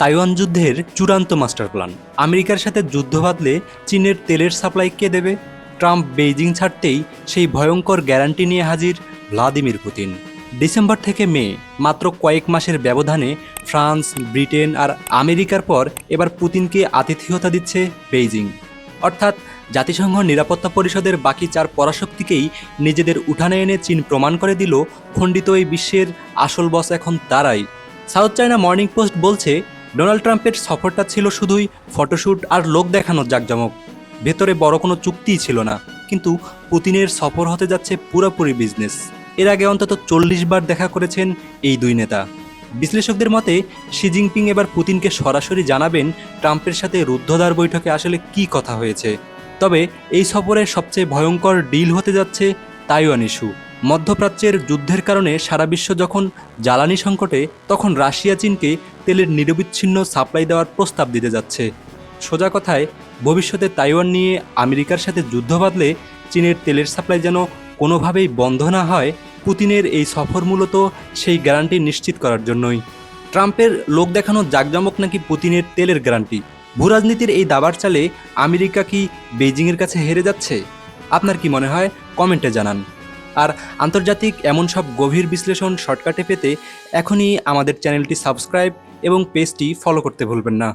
Taiwan যুদ্ধের চূড়ান্ত master plan. আমেরিকার সাথে যুদ্ধ বাঁধলে চীনের তেলের সাপ্লাই কে দেবে? ট্রাম্প বেইজিং ছাড়তেই সেই ভয়ঙ্কর গ্যারান্টি নিয়ে হাজির ভ্লাদিমির পুতিন। ডিসেম্বর থেকে মে মাত্র কয়েক মাসের ব্যবধানে ফ্রান্স, ব্রিটেন আর আমেরিকার পর এবার পুতিনকে আতিথেয়তা দিচ্ছে বেইজিং। অর্থাৎ জাতিসংঘ নিরাপত্তা পরিষদের বাকি 4 পরাশক্তিকেই নিজেদের উঠানে এনে চীন প্রমাণ করে দিল খণ্ডিত এই বিশ্বের আসল বস এখন তারাই। সাউথ চায়না মর্নিং পোস্ট বলছে, ডোনাল্ড ট্রাম্পের সফরটা ছিল শুধুই ফটোশ্যুট আর লোক দেখানোর জাঁকজমক। ভেতরে বড় কোনো চুক্তিই ছিল না। কিন্তু পুতিনের সফর হতে যাচ্ছে পুরোপুরি বিজনেস। এর আগে অন্তত 40 বার দেখা করেছেন এই দুই নেতা। বিশ্লেষকদের মতে শি জিনপিং এবার পুতিনকে সরাসরি জানাবেন ট্রাম্পের সাথে রুদ্ধদ্বার বৈঠকে আসলে কী কথা হয়েছে। তবে এই সফরের সবচেয়ে ভয়ঙ্কর ডিল হতে যাচ্ছে তাইওয়ান ইস্যু। মধ্যপ্রাচ্যের যুদ্ধের কারণে সারা বিশ্ব যখন জ্বালানি সংকটে, তখন রাশিয়া চীনকে তেলের নিরবিচ্ছিন্ন সাপ্লাই দেওয়ার প্রস্তাব দিতে যাচ্ছে। সোজা কথায়, ভবিষ্যতে তাইওয়ান নিয়ে আমেরিকার সাথে যুদ্ধ বাঁধলে চীনের তেলের সাপ্লাই যেন কোনোভাবেই বন্ধ না হয়, পুতিনের এই সফর মূলত সেই গ্যারান্টি নিশ্চিত করার জন্যই। ট্রাম্পের লোক দেখানো জাঁকজমক নাকি পুতিনের তেলের গ্যারান্টি? ভূরাজনীতির এই দাবার চালে আমেরিকা কি বেইজিংয়ের কাছে হেরে যাচ্ছে? আপনার কি মনে হয়? কমেন্টে জানান। আর আন্তর্জাতিক এমন সব গভীর বিশ্লেষণ শর্টকাটে পেতে এখনই আমাদের চ্যানেলটি সাবস্ক্রাইব এবং পেজটি ফলো করতে ভুলবেন না।